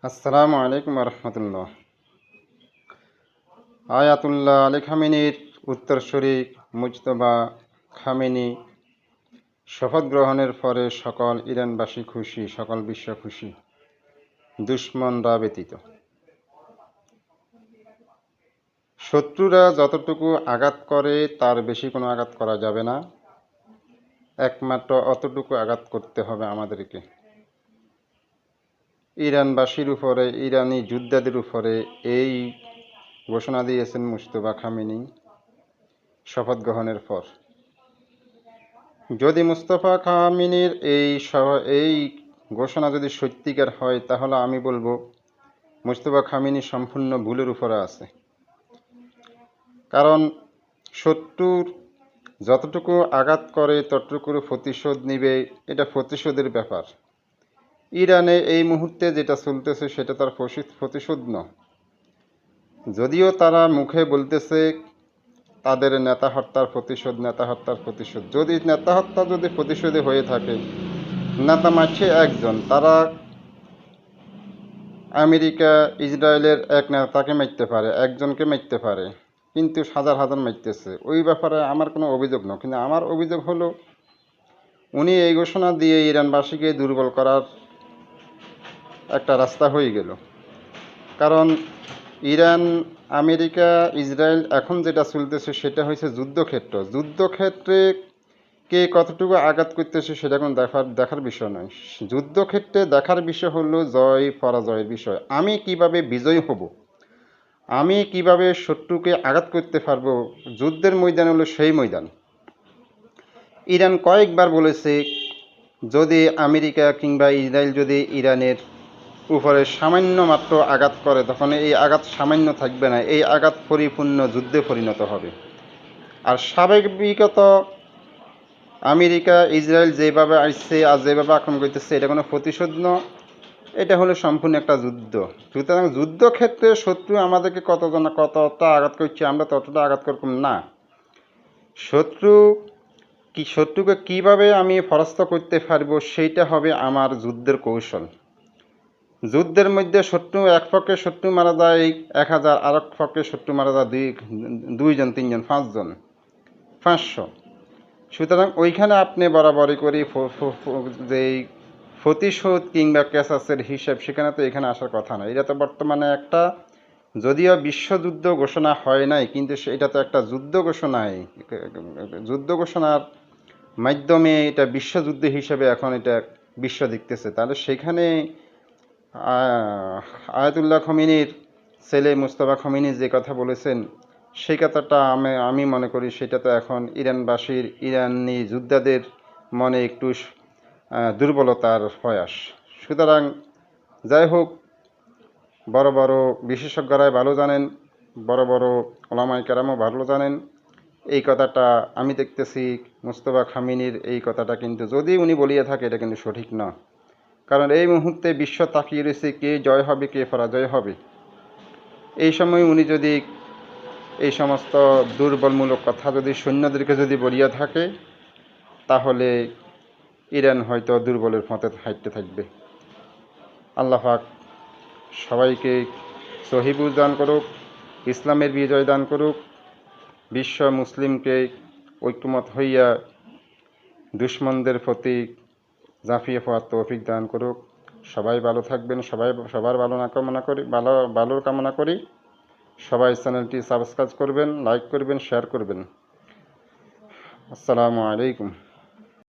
আসসালামু আলাইকুম রহমতুল্লাহ। Ayatollah Ali খামেনির উত্তরসূরি মুজতবা খামেনি শপথ গ্রহণের পরে সকল ইরানবাসী খুশি, সকল বিশ্ব খুশি, দুশ্মনরা ব্যতীত। শত্রুরা যতটুকু আঘাত করে তার বেশি কোনো আঘাত করা যাবে না, একমাত্র অতটুকু আঘাত করতে হবে আমাদেরকে। ইরানবাসীর উপরে, ইরানি যোদ্ধাদের উপরে এই ঘোষণা দিয়েছেন মুজতবা খামেনি শপথ গ্রহণের পর। যদি মুস্তফা খামেনির এই ঘোষণা যদি সত্যিকার হয়, তাহলে আমি বলবো মুস্তফা খামেনি সম্পূর্ণ ভুলের উপরে আছে। কারণ শত্রুর যতটুকু আঘাত করে ততটুকুর প্রতিশোধ নিবে, এটা প্রতিশোধের ব্যাপার। ইরানে এই মুহূর্তে যেটা চলতেছে সেটা তার প্রতিশোধ নয়। যদিও তারা মুখে বলতেছে তাদের নেতা হত্যার প্রতিশোধ, যদি নেতা হত্যা যদি প্রতিশোধে হয়ে থাকে, নেতা মারছে একজন, তারা আমেরিকা ইসরায়েলের এক নেতাকে মারতে পারে, একজনকে মারতে পারে, কিন্তু হাজার হাজার মারতেছে। ওই ব্যাপারে আমার কোনো অভিযোগ নয়, কিন্তু আমার অভিযোগ হলো উনি এই ঘোষণা দিয়ে ইরানবাসীকে দুর্বল করার একটা রাস্তা হয়ে গেল। কারণ ইরান, আমেরিকা, ইসরায়েল এখন যেটা চলতেছে সেটা হয়েছে যুদ্ধক্ষেত্রে কে কতটুকু আঘাত করতেছে সেটা কোনো দেখার বিষয় নয়। যুদ্ধক্ষেত্রে দেখার বিষয় হলো জয় পরাজয়ের বিষয়। আমি কিভাবে বিজয়ী হব, আমি কিভাবে শত্রুকে আঘাত করতে পারবো, যুদ্ধের ময়দান হলো সেই ময়দান। ইরান কয়েকবার বলেছে যদি আমেরিকা কিংবা ইসরায়েল যদি ইরানের উপরে সামান্য মাত্র আঘাত করে, তখন এই আঘাত সামান্য থাকবে না, এই আঘাত পরিপূর্ণ যুদ্ধে পরিণত হবে। আর স্বাভাবিকত আমেরিকা ইসরায়েল যেভাবে আসছে আর যেভাবে আক্রমণ করতেছে, এটা কোনো প্রতিশোধ নয়, এটা হলো সম্পূর্ণ একটা যুদ্ধ। সুতরাং যুদ্ধক্ষেত্রে শত্রু আমাদেরকে কতটা আঘাত করছে, আমরা ততটা আঘাত করব না। শত্রুকে কিভাবে আমি পরাস্ত করতে পারবো সেইটা হবে আমার যুদ্ধের কৌশল। যুদ্ধের মধ্যে এক পক্ষে শত্রু মারা যায় 1000, আর এক পক্ষে শত্রু মারা যায় 2জন 3জন 5জন 500। সুতরাং ওইখানে আপনি বরাবরই করি যেই প্রতিশোধ কিংবা ক্যাসাসের হিসেব, সেখানে তো এখানে আসার কথা না। এটা তো বর্তমানে একটা, যদিও বিশ্বযুদ্ধ ঘোষণা হয় নাই, কিন্তু এটা তো একটা যুদ্ধ ঘোষণার মাধ্যমে এটা বিশ্বযুদ্ধ হিসেবে এখন এটা বিশ্ব দেখতেছে। তাহলে সেখানে আয়াতুল্লাহ খমেনির ছেলে মুস্তফা খমেনি যে কথা বলেছেন, সেই কথাটা আমি মনে করি সেটা তো এখন ইরানি যোদ্ধাদের মনে একটু দুর্বলতার প্রয়াস। সুতরাং যাই হোক, বড় বড় বিশেষজ্ঞরাই ভালো জানেন, বড় বড় ওলামায়ে কেরামও ভালো জানেন। এই কথাটা আমি দেখতেছি মুস্তফা খামেনির এই কথাটা কিন্তু যদি উনি বলিয়ে থাকে, এটা কিন্তু সঠিক না। কারণ এই মুহূর্তে বিশ্ব তাকিয়ে রয়েছে কে জয় হবে কে পরাজয় হবে। এই সময় উনি যদি এই সমস্ত দুর্বলমূলক কথা যদি সৈন্যদেরকে যদি বলিয়ে থাকে, তাহলে ইরান হয়তো দুর্বলের পথে হাঁটতে থাকবে। আল্লাহ পাক সবাইকে সহিবুজ দান করুক, ইসলামের বিজয় দান করুক, বিশ্ব মুসলিমকে ঐক্যমত হইয়া দুশ্মনদের প্রতি ঝাঁপিয়ে পড়ার তৌফিক দান করুক। সবাই ভালো থাকবেন, সবার ভালোর কামনা করি। সবাই চ্যানেলটি সাবস্ক্রাইব করবেন, লাইক করবেন, শেয়ার করবেন। আসসালামু আলাইকুম।